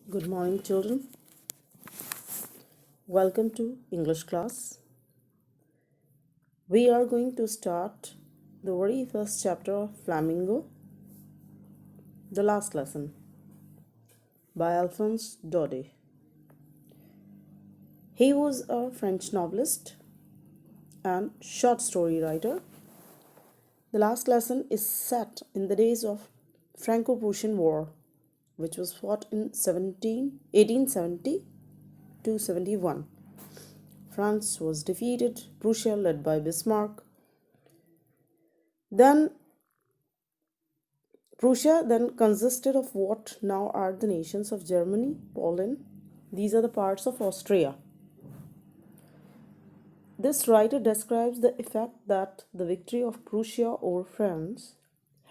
Good morning, children. Welcome to English class. We are going to start the very first chapter of Flamingo, the last lesson by Alphonse Daudet. He was a French novelist and short story writer. The last lesson is set in the days of Franco-Prussian War, which was fought in 1870 to 71. France was defeated, Prussia led by Bismarck. Then Prussia then consisted of what now are the nations of Germany, Poland. These are the parts of Austria. This writer describes the effect that the victory of Prussia over France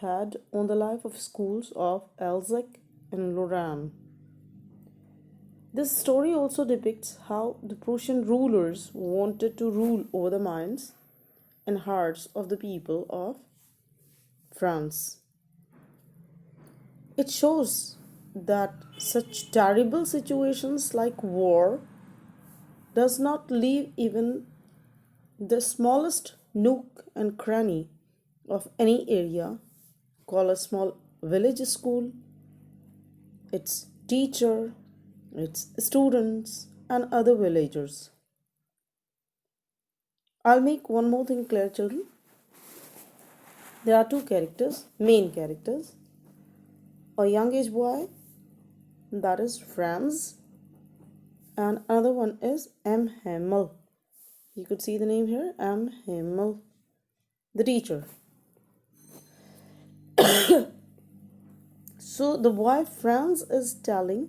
had on the life of schools of Alsace and Lorraine. This story also depicts how the Prussian rulers wanted to rule over the minds and hearts of the people of France. It shows that such terrible situations like war does not leave even the smallest nook and cranny of any area, call a small village school, its teacher, its students, and other villagers. I'll make one more thing clear, children. There are two characters, main characters. A young age boy, that is Franz, and another one is M. Hamel. You could see the name here, M. Hamel, the teacher. So the boy Franz is telling,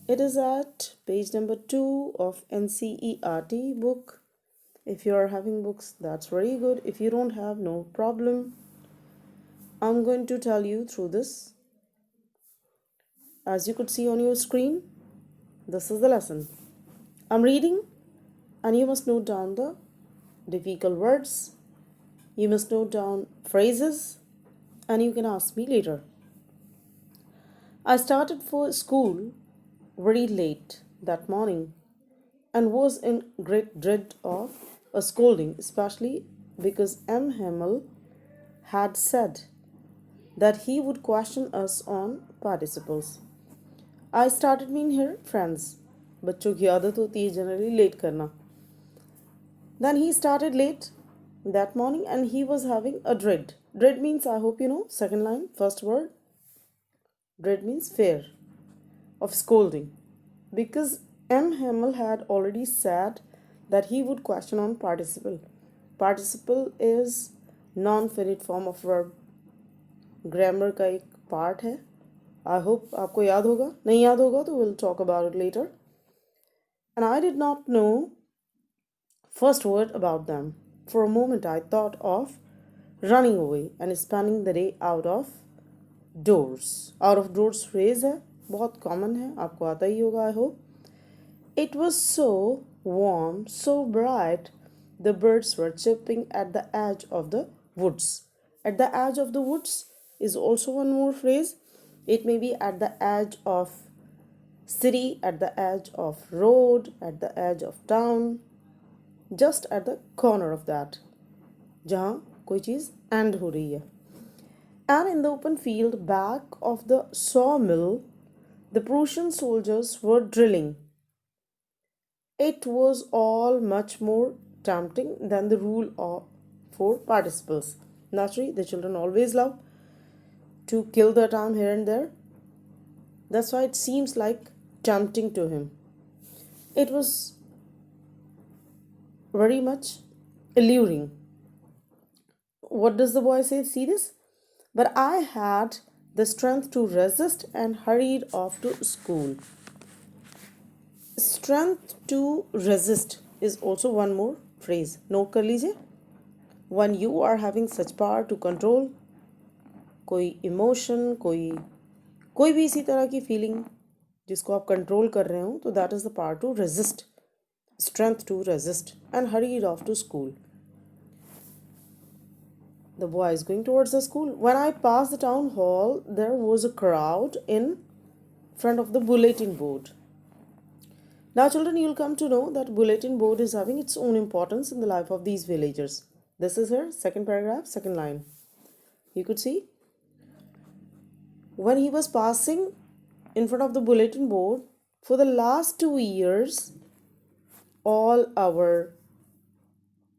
it is at page number 2 of NCERT book. If you are having books, that's very good. If you don't have, no problem. I'm going to tell you through this. As you could see on your screen, this is the lesson. I'm reading and you must note down the difficult words. You must note down phrases and you can ask me later. I started for school very late that morning and was in great dread of a scolding, especially because M. Hamel had said that he would question us on participles. I started mean here friends. बच्चों की आदत होती है generally late करना. Then he started late that morning and he was having a dread. Dread means, I hope you know, second line, first word. Dread means fear of scolding. Because M. Hamel had already said that he would question on participle. Participle is non-finite form of verb. Grammar का एक part है. I hope आपको याद होगा. नहीं याद होगा तो we'll talk about it later. And I did not know first word about them. For a moment I thought of running away and spending the day out of doors. Out of doors phrase है, बहुत common है, आपको आता ही होगा I hope. It was so warm, so bright, the birds were chirping at the edge of the woods. At the edge of the woods is also one more phrase. It may be at the edge of city, at the edge of road, at the edge of town, just at the corner of that, जहाँ कोई चीज़ end हो रही है. And in the open field back of the sawmill, the Prussian soldiers were drilling. It was all much more tempting than the rule of for participles. Naturally, the children always love to kill their time here and there. That's why it seems like tempting to him. It was very much alluring. What does the boy say? See this? But I had the strength to resist and hurried off to school. Strength to resist is also one more phrase. Note कर लीजिए. When you are having such power to control कोई emotion, कोई भी इसी तरह की feeling जिसको आप control कर रहे हो, तो that is the power to resist. Strength to resist and hurried off to school. The boy is going towards the school. When I passed the town hall, there was a crowd in front of the bulletin board. Now, children, you'll come to know that bulletin board is having its own importance in the life of these villagers. This is her second paragraph, second line. You could see when he was passing in front of the bulletin board for the last 2 years, all our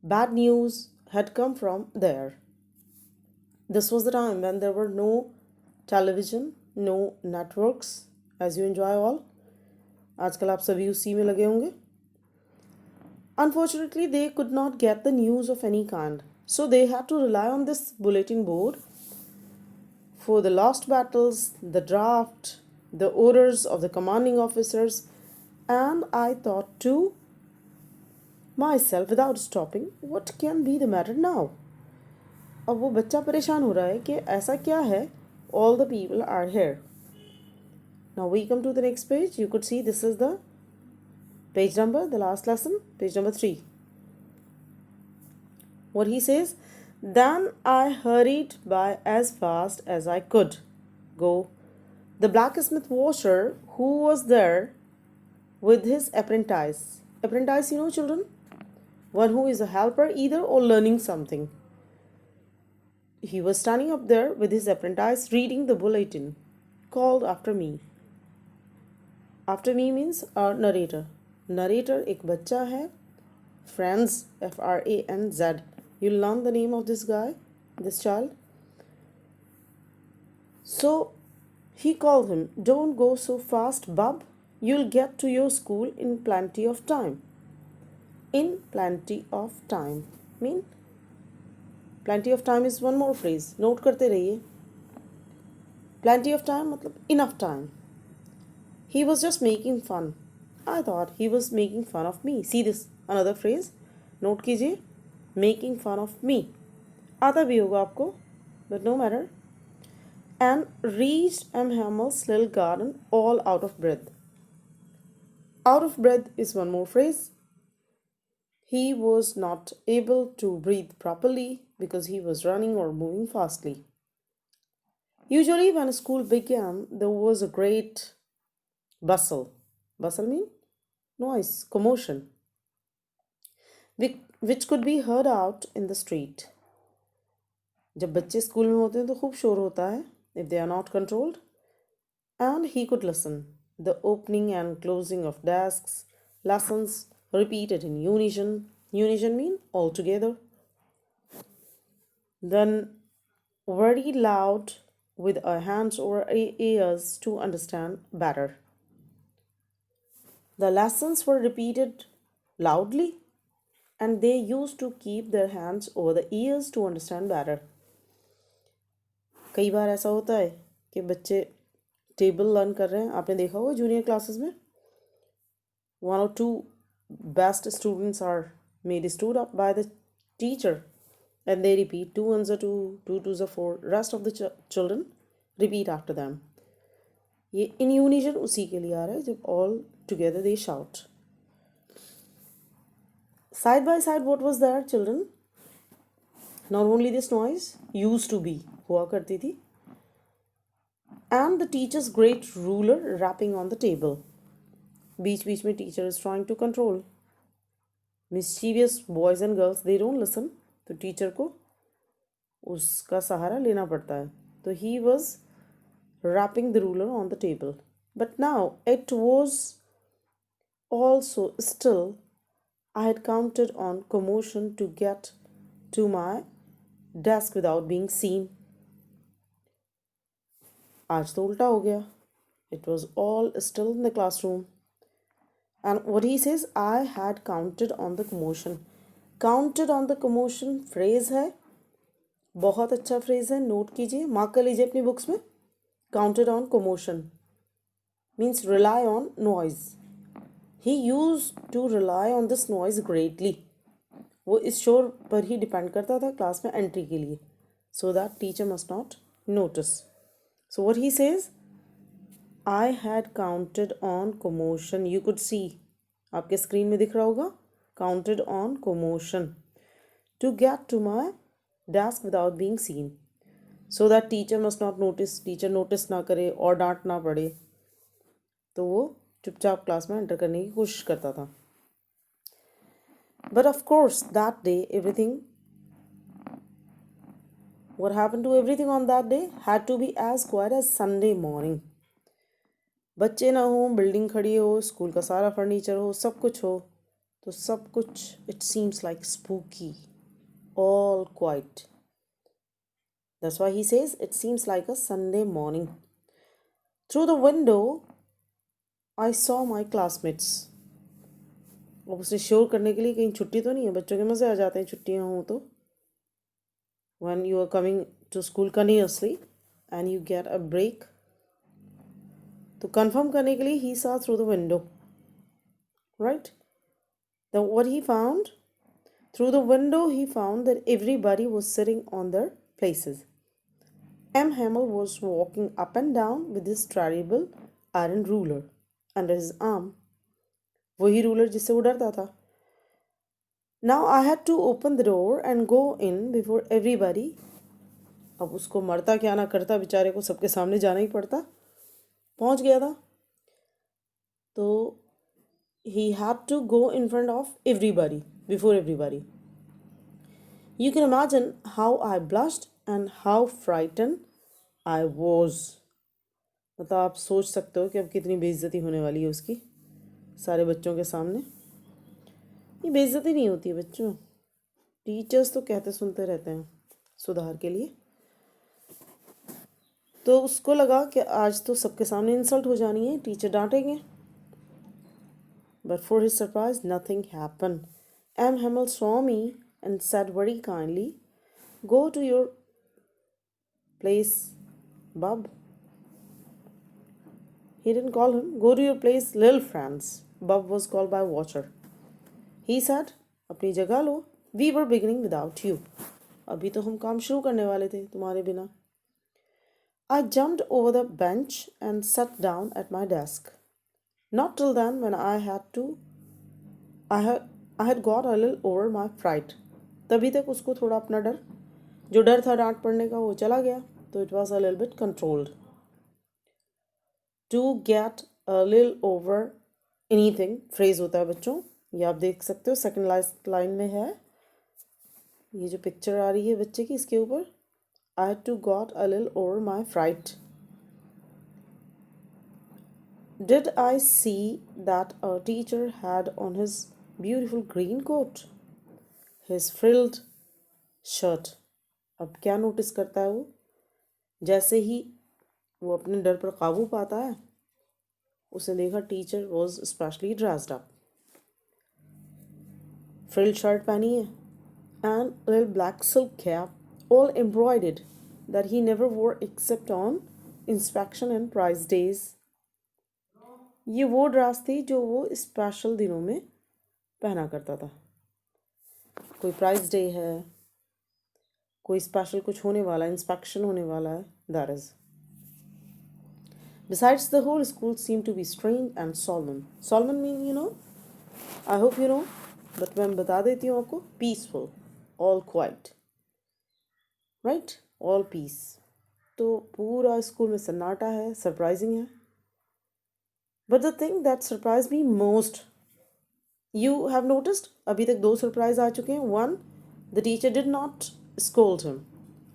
bad news had come from there. This was the time when there were no television, no networks, as you enjoy all. आजकल आप सभी उसी में लगे होंगे. Unfortunately, they could not get the news of any kind. So they had to rely on this bulletin board for the lost battles, the draft, the orders of the commanding officers, and I thought to myself without stopping, what can be the matter now? अब वो बच्चा परेशान हो रहा है कि ऐसा क्या है? All the people are here. Now we come to the next page. You could see this is the page number, the last lesson, page number 3. What he says, then I hurried by as fast as I could go. The blacksmith washer who was there with his apprentice. Apprentice, you know, children? One who is a helper either or learning something. He was standing up there with his apprentice reading the bulletin. Called after me. After me means our narrator. Narrator एक बच्चा है. Franz, Franz. You'll learn the name of this guy, this child. So he called him, don't go so fast, bub. You'll get to your school in plenty of time. In plenty of time. Mean? Plenty of time is one more phrase. Note करते रहिए. Plenty of time मतलब enough time. He was just making fun. I thought he was making fun of me. See this, another phrase. Note कीजिए. Making fun of me. आता भी होगा आपको, but no matter. And reached M. Hammel's little garden all out of breath. Out of breath is one more phrase. He was not able to breathe properly because he was running or moving fastly. Usually when school began, there was a great bustle. Bustle mean? Noise, commotion. Which could be heard out in the street. जब बच्चे school में होते हैं तो खूब शोर होता है if they are not controlled. And he could listen. The opening and closing of desks, lessons repeated in unison. Unison mean all together. Then very loud with our hands over ears to understand better. The lessons were repeated loudly and they used to keep their hands over the ears to understand better. कई बार ऐसा होता है कि बच्चे table learn कर रहे हैं. आपने देखा होगा जूनियर क्लासेस में 1 or 2 best students are made stood up by the teacher and they repeat 2 ones are 2, 2 twos are 4. Rest of the children repeat after them. ये in unison उसी के लिए आ रहा है जब all together they shout. Side by side, what was there, children? Not only this noise, used to be, हुआ करती थी, and the teacher's great ruler rapping on the table. बीच बीच में teacher is trying to control. Mischievous boys and girls, they don't listen. तो teacher को उसका सहारा लेना पड़ता है. तो he was rapping the ruler on the table. But now it was also still. I had counted on commotion to get to my desk without being seen. आज तो उल्टा हो गया. It was all still in the classroom. And what he says, I had counted on the commotion. Counted on the commotion phrase है. बहुत अच्छा phrase है. Note कीजिए, मार्क कर लीजिए अपनी बुक्स में. Counted on commotion means rely on noise. He used to rely on this noise greatly. वो इस शोर पर ही डिपेंड करता था क्लास में एंट्री के लिए, so that teacher must not notice. So what he says, I had counted on commotion. You could see, आपके स्क्रीन में दिख रहा होगा, counted on commotion to get to my desk without being seen, so that teacher must not notice. Teacher notice ना करे और डांट ना पड़े. तो वो चुपचाप क्लास में एंटर करने की कोशिश करता था. But of course, that day, what happened to everything on that day had to be as quiet as Sunday morning. बच्चे ना हो, बिल्डिंग खड़ी हो, स्कूल का सारा फर्नीचर हो, सब कुछ हो, तो सब कुछ it seems like spooky, all quiet. That's why he says it seems like a Sunday morning. Through the window, I saw my classmates. अब उसे श्योर करने के लिए कहीं छुट्टी तो नहीं है, बच्चों के मज़े आ जाते हैं छुट्टियाँ हों तो. When you are coming to school continuously and you get a break, तो कंफर्म करने के लिए he saw through the window, right? Then what he found? Through the window he found that everybody was sitting on their places. M. Hamel was walking up and down with his terrible iron ruler under his arm. वही ruler जिससे वो डरता था. Now I had to open the door and go in before everybody. अब उसको मरता क्या ना करता, बेचारे को सबके सामने जाना ही पड़ता. पहुंच गया था तो he had to go in front of everybody, before everybody. You can imagine how I blushed and how frightened I was. मतलब आप सोच सकते हो कि अब कितनी बेइज्जती होने वाली है उसकी सारे बच्चों के सामने. ये बेइज्जती नहीं होती है बच्चों, टीचर्स तो कहते सुनते रहते हैं सुधार के लिए. तो उसको लगा कि आज तो सबके सामने इंसल्ट हो जानी है, teacher डांटेंगे. But for his surprise, nothing happened. M. Hamel saw me and said very kindly, "Go to your place, Bub." He didn't call him, "Go to your place, Lil Franz." Bub was called by Watcher. He said, "अपनी जगह लो. We were beginning without you." अभी तो हम काम शुरू करने वाले थे तुम्हारे बिना. I jumped over the bench and sat down at my desk. Not till then when I had got a little over my fright. तभी तक उसको थोड़ा अपना डर, जो डर था डांट पड़ने का, वो चला गया. तो it was a little bit controlled. To get a little over anything phrase होता है बच्चों, ये आप देख सकते हो सेकंड लाइन में है. ये जो पिक्चर आ रही है बच्चे की, इसके ऊपर I had to got a little over my fright. Did I see that a teacher had on his beautiful green coat, his frilled shirt? अब क्या नोटिस करता है वो? जैसे ही वो अपने डर पर काबू पाता है, उसने देखा teacher was specially dressed up. Frilled shirt पहनी है and a little black silk cap, all embroidered, that he never wore except on inspection and prize days. ये वो ड्रेस थी जो वो स्पेशल दिनों में पहना करता था. कोई प्राइज डे है, कोई स्पेशल कुछ होने वाला है, इंस्पेक्शन होने वाला है, that is. Besides, the whole school seemed to be strange and solemn. Solemn mean, you know, I hope you know, but मैं बता देती हूँ आपको, peaceful, all quiet, right? All peace. तो पूरा स्कूल में सन्नाटा है, सरप्राइजिंग है. But the thing that surprised me most, you have noticed, अभी तक 2 सरप्राइज आ चुके हैं. One, the teacher did not scold him.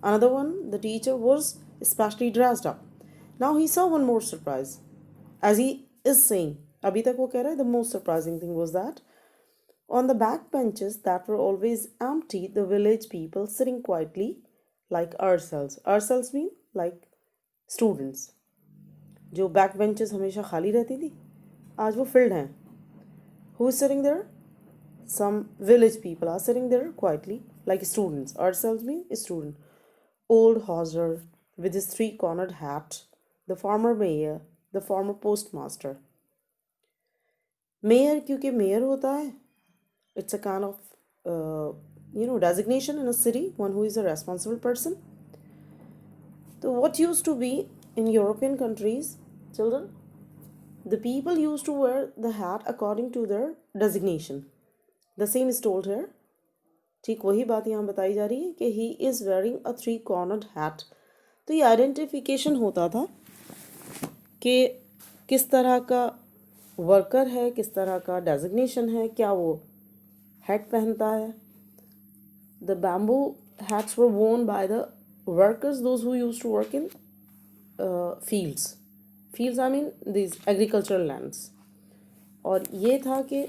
Another one, the teacher was especially dressed up. Now he saw one more surprise. As he is saying, अभी तक वो कह रहा है, the most surprising thing was that on the back benches that were always empty, the village people sitting quietly like ourselves. Ourselves mean like students. जो back benches हमेशा खाली रहती थी, आज वो फिल्ड हैं. Who is sitting there? Some village people are sitting there quietly like students. Ourselves mean student. Old Hauser with his 3-cornered hat, the former mayor, the former postmaster. Mayor क्योंकि mayor होता है, it's a kind of designation in a city, one who is a responsible person. So what used to be in European countries, children, the people used to wear the hat according to their designation. The same is told here. ठीक वही बात यहाँ बताई जा रही है कि he is wearing a 3-cornered hat. तो ये आइडेंटिफिकेशन होता था कि किस तरह का वर्कर है, किस तरह का डेजिग्नेशन है, क्या वो हैट पहनता है. The bamboo hats were worn by the workers, those who used to work in fields. Fields, I mean these agricultural lands. और ये था कि